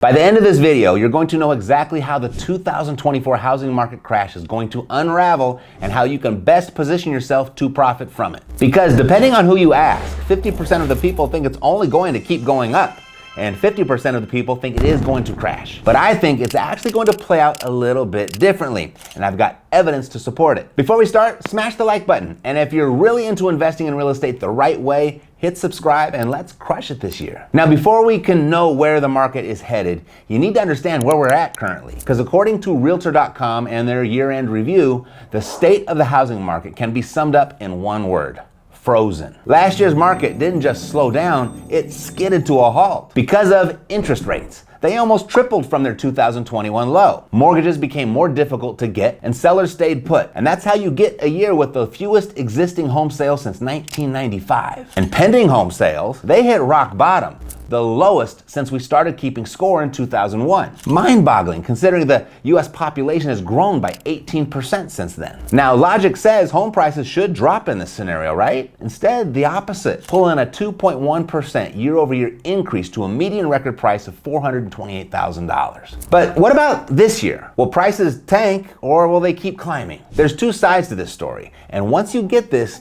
By the end of this video, you're going to know exactly how the 2024 housing market crash is going to unravel and how you can best position yourself to profit from it. Because depending on who you ask, 50% of the people think it's only going to keep going up, and 50% of the people think it is going to crash. But I think it's actually going to play out a little bit differently, and I've got evidence to support it. Before we start, smash the like button, and if you're really into investing in real estate the right way, hit subscribe and let's crush it this year. Now, before we can know where the market is headed, you need to understand where we're at currently. Because according to Realtor.com and their year-end review, the state of the housing market can be summed up in one word: frozen. Last year's market didn't just slow down, it skidded to a halt because of interest rates. They almost tripled from their 2021 low. Mortgages became more difficult to get and sellers stayed put. And that's how you get a year with the fewest existing home sales since 1995. And pending home sales, they hit rock bottom, the lowest since we started keeping score in 2001. Mind-boggling considering the US population has grown by 18% since then. Now, logic says home prices should drop in this scenario, right? Instead, the opposite, pulling a 2.1% year-over-year increase to a median record price of $428,000. But what about this year? Will prices tank or will they keep climbing? There's two sides to this story, and once you get this,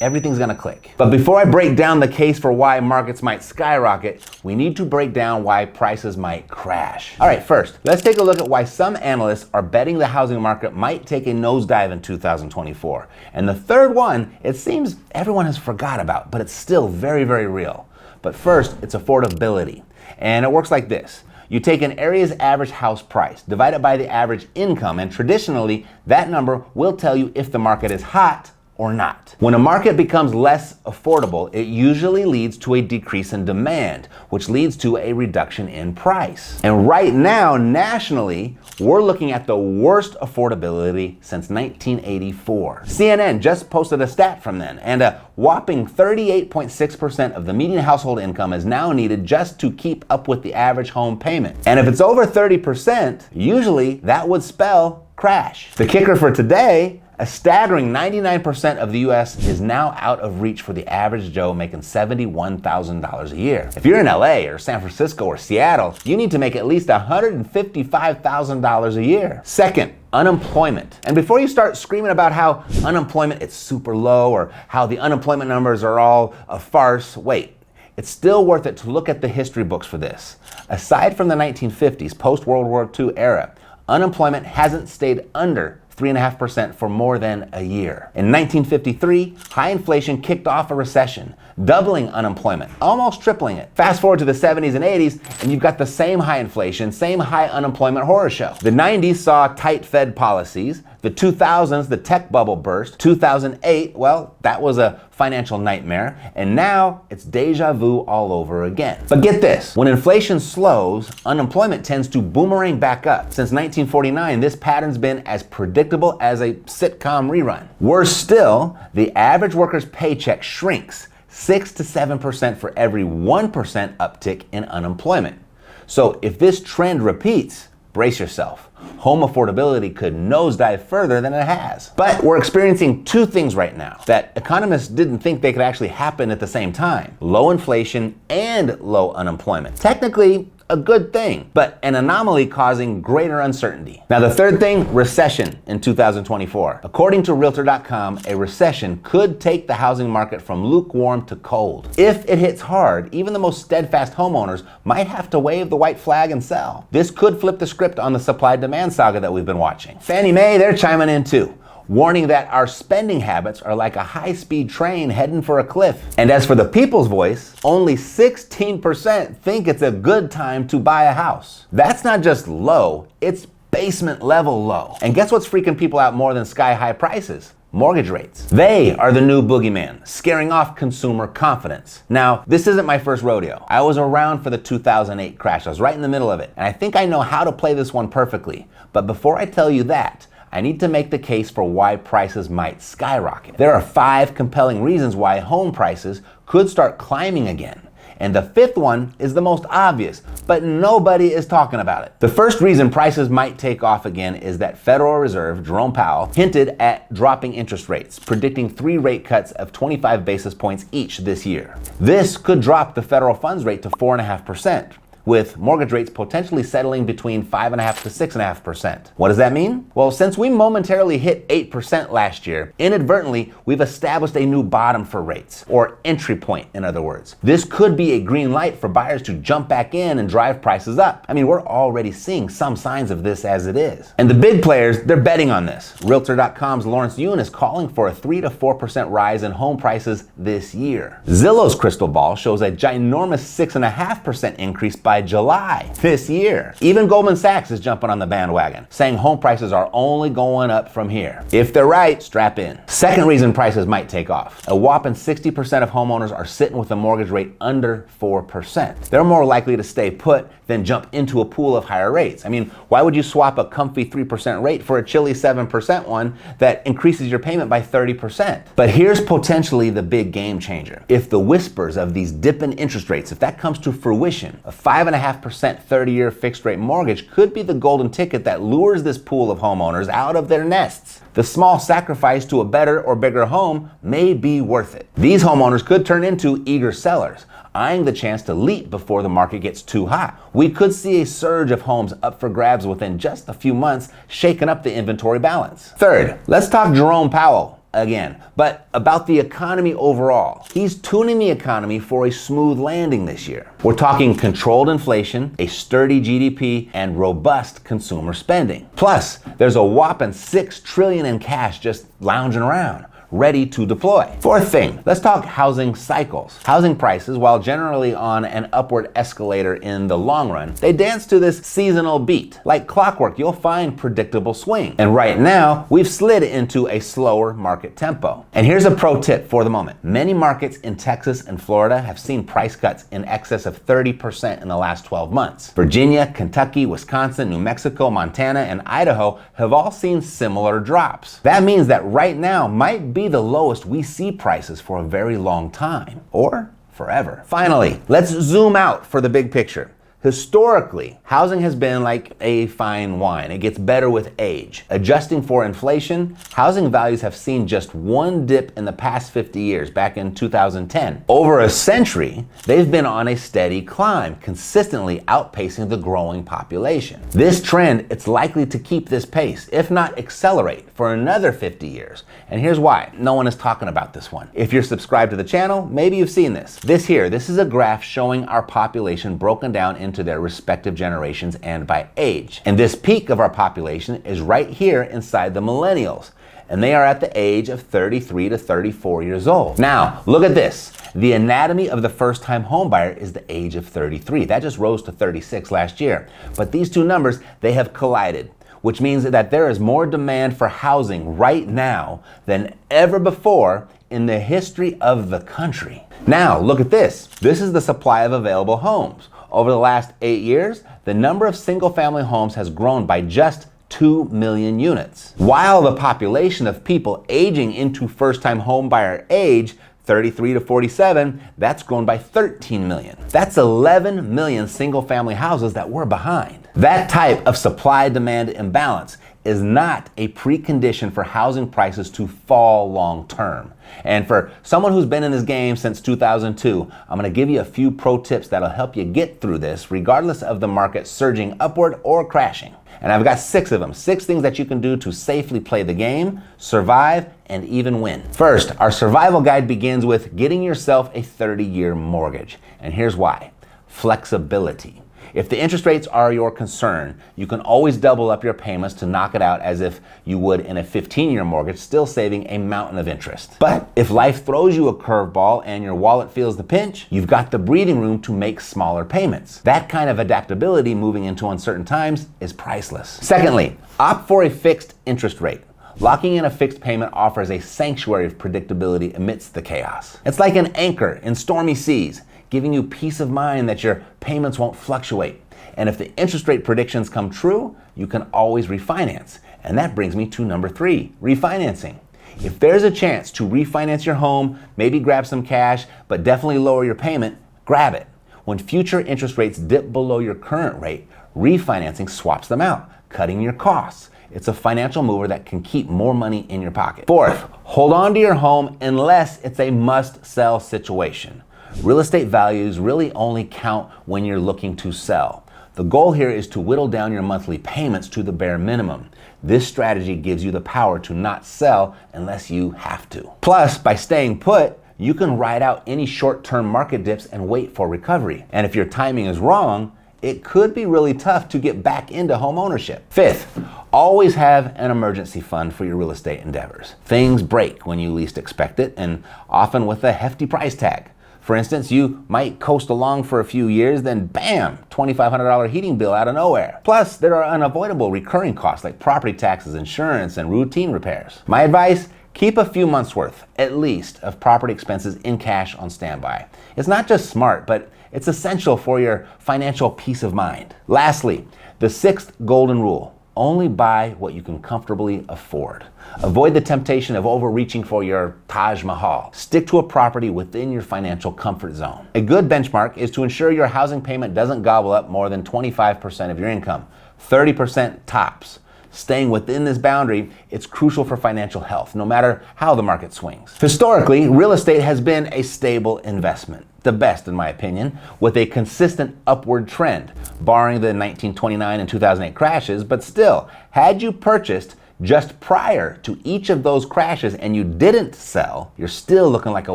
everything's gonna click. But before I break down the case for why markets might skyrocket, we need to break down why prices might crash. All right, first, let's take a look at why some analysts are betting the housing market might take a nosedive in 2024. And the third one, it seems everyone has forgot about, but it's still very, very real. But first, it's affordability. And it works like this. You take an area's average house price, divide it by the average income, and traditionally, that number will tell you if the market is hot or not. When a market becomes less affordable, it usually leads to a decrease in demand, which leads to a reduction in price. And right now, nationally, we're looking at the worst affordability since 1984. CNN just posted a stat from then, and a whopping 38.6% of the median household income is now needed just to keep up with the average home payment. And if it's over 30%, usually that would spell crash. The kicker for today, a staggering 99% of the US is now out of reach for the average Joe making $71,000 a year. If you're in LA or San Francisco or Seattle, you need to make at least $155,000 a year. Second, unemployment. And before you start screaming about how unemployment is super low or how the unemployment numbers are all a farce, wait. It's still worth it to look at the history books for this. Aside from the 1950s, post-World War II era, unemployment hasn't stayed under 3.5% for more than a year. In 1953, high inflation kicked off a recession, doubling unemployment, almost tripling it. Fast forward to the 70s and 80s, and you've got the same high inflation, same high unemployment horror show. The 90s saw tight Fed policies. The 2000s, the tech bubble burst. 2008, well, that was a financial nightmare. And now it's deja vu all over again. But get this, when inflation slows, unemployment tends to boomerang back up. Since 1949, this pattern's been as predictable as a sitcom rerun. Worse still, the average worker's paycheck shrinks 6 to 7% for every 1% uptick in unemployment. So if this trend repeats, brace yourself. Home affordability could nosedive further than it has. But we're experiencing two things right now that economists didn't think they could actually happen at the same time: low inflation and low unemployment. Technically, a good thing, but an anomaly causing greater uncertainty. Now, the third thing, recession in 2024. According to Realtor.com, a recession could take the housing market from lukewarm to cold. If it hits hard, even the most steadfast homeowners might have to wave the white flag and sell. This could flip the script on the supply-demand saga that we've been watching. Fannie Mae, they're chiming in too, warning that our spending habits are like a high-speed train heading for a cliff. And as for the people's voice, only 16% think it's a good time to buy a house. That's not just low, it's basement level low. And guess what's freaking people out more than sky-high prices? Mortgage rates. They are the new boogeyman, scaring off consumer confidence. Now, this isn't my first rodeo. I was around for the 2008 crash. I was right in the middle of it. And I think I know how to play this one perfectly. But before I tell you that, I need to make the case for why prices might skyrocket. There are 5 compelling reasons why home prices could start climbing again. And the fifth one is the most obvious, but nobody is talking about it. The first reason prices might take off again is that Federal Reserve Jerome Powell hinted at dropping interest rates, predicting 3 rate cuts of 25 basis points each this year. This could drop the federal funds rate to 4.5%, with mortgage rates potentially settling between 5.5% to 6.5%. What does that mean? Well, since we momentarily hit 8% last year, inadvertently, we've established a new bottom for rates, or entry point, in other words. This could be a green light for buyers to jump back in and drive prices up. I mean, we're already seeing some signs of this as it is. And the big players, they're betting on this. Realtor.com's Lawrence Yun is calling for a 3 to 4% rise in home prices this year. Zillow's crystal ball shows a ginormous 6.5% increase by July this year. Even Goldman Sachs is jumping on the bandwagon, saying home prices are only going up from here. If they're right, strap in. Second reason prices might take off. A whopping 60% of homeowners are sitting with a mortgage rate under 4%. They're more likely to stay put than jump into a pool of higher rates. I mean, why would you swap a comfy 3% rate for a chilly 7% one that increases your payment by 30%? But here's potentially the big game changer. If the whispers of these dipping interest rates, if that comes to fruition, a 5.5% 30-year fixed rate mortgage could be the golden ticket that lures this pool of homeowners out of their nests. The small sacrifice to a better or bigger home may be worth it. These homeowners could turn into eager sellers, eyeing the chance to leap before the market gets too hot. We could see a surge of homes up for grabs within just a few months, shaking up the inventory balance. Third, let's talk Jerome Powell again, but about the economy overall. He's tuning the economy for a smooth landing this year. We're talking controlled inflation, a sturdy GDP, and robust consumer spending. Plus, there's a whopping $6 trillion in cash just lounging around, ready to deploy. Fourth thing, let's talk housing cycles. Housing prices, while generally on an upward escalator in the long run, they dance to this seasonal beat. Like clockwork, you'll find predictable swing. And right now, we've slid into a slower market tempo. And here's a pro tip for the moment. Many markets in Texas and Florida have seen price cuts in excess of 30% in the last 12 months. Virginia, Kentucky, Wisconsin, New Mexico, Montana, and Idaho have all seen similar drops. That means that right now might be the lowest we see prices for a very long time, or forever. Finally, let's zoom out for the big picture. Historically, housing has been like a fine wine. It gets better with age. Adjusting for inflation, housing values have seen just one dip in the past 50 years, back in 2010. Over a century, they've been on a steady climb, consistently outpacing the growing population. This trend, it's likely to keep this pace, if not accelerate, for another 50 years. And here's why. No one is talking about this one. If you're subscribed to the channel, maybe you've seen this. This is a graph showing our population broken down into their respective generations and by age. And this peak of our population is right here inside the millennials. And they are at the age of 33 to 34 years old. Now, look at this. The anatomy of the first-time homebuyer is the age of 33. That just rose to 36 last year. But these two numbers, they have collided, which means that there is more demand for housing right now than ever before in the history of the country. Now, look at this. This is the supply of available homes. Over the last 8 years, the number of single-family homes has grown by just 2 million units, while the population of people aging into first-time homebuyer age, 33 to 47, that's grown by 13 million. That's 11 million single-family houses that we're behind. That type of supply-demand imbalance is not a precondition for housing prices to fall long term. And for someone who's been in this game since 2002, I'm gonna give you a few pro tips that'll help you get through this regardless of the market surging upward or crashing. And I've got 6 of them, 6 things that you can do to safely play the game, survive, and even win. First, our survival guide begins with getting yourself a 30-year mortgage. And here's why. Flexibility. If the interest rates are your concern, you can always double up your payments to knock it out as if you would in a 15-year mortgage, still saving a mountain of interest. But if life throws you a curveball and your wallet feels the pinch, you've got the breathing room to make smaller payments. That kind of adaptability moving into uncertain times is priceless. Secondly, opt for a fixed interest rate. Locking in a fixed payment offers a sanctuary of predictability amidst the chaos. It's like an anchor in stormy seas, giving you peace of mind that your payments won't fluctuate. And if the interest rate predictions come true, you can always refinance. And that brings me to number 3, refinancing. If there's a chance to refinance your home, maybe grab some cash, but definitely lower your payment, grab it. When future interest rates dip below your current rate, refinancing swaps them out, cutting your costs. It's a financial mover that can keep more money in your pocket. Fourth, hold on to your home unless it's a must-sell situation. Real estate values really only count when you're looking to sell. The goal here is to whittle down your monthly payments to the bare minimum. This strategy gives you the power to not sell unless you have to. Plus, by staying put, you can ride out any short-term market dips and wait for recovery. And if your timing is wrong, it could be really tough to get back into home ownership. Fifth, always have an emergency fund for your real estate endeavors. Things break when you least expect it, and often with a hefty price tag. For instance, you might coast along for a few years, then bam, $2,500 heating bill out of nowhere. Plus, there are unavoidable recurring costs like property taxes, insurance, and routine repairs. My advice, keep a few months worth, at least, of property expenses in cash on standby. It's not just smart, but it's essential for your financial peace of mind. Lastly, the sixth golden rule. Only buy what you can comfortably afford. Avoid the temptation of overreaching for your Taj Mahal. Stick to a property within your financial comfort zone. A good benchmark is to ensure your housing payment doesn't gobble up more than 25% of your income, 30% tops. Staying within this boundary, it's crucial for financial health, no matter how the market swings. Historically, real estate has been a stable investment, the best in my opinion, with a consistent upward trend, barring the 1929 and 2008 crashes, but still, had you purchased just prior to each of those crashes and you didn't sell, you're still looking like a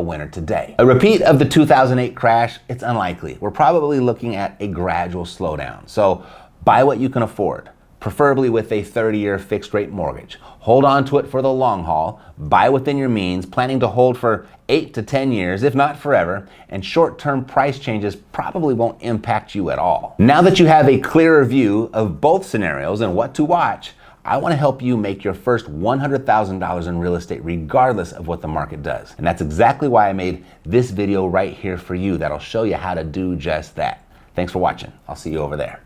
winner today. A repeat of the 2008 crash, it's unlikely. We're probably looking at a gradual slowdown. So buy what you can afford, preferably with a 30-year fixed rate mortgage. Hold on to it for the long haul, buy within your means, planning to hold for 8 to 10 years, if not forever, and short-term price changes probably won't impact you at all. Now that you have a clearer view of both scenarios and what to watch, I want to help you make your first $100,000 in real estate regardless of what the market does. And that's exactly why I made this video right here for you that'll show you how to do just that. Thanks for watching. I'll see you over there.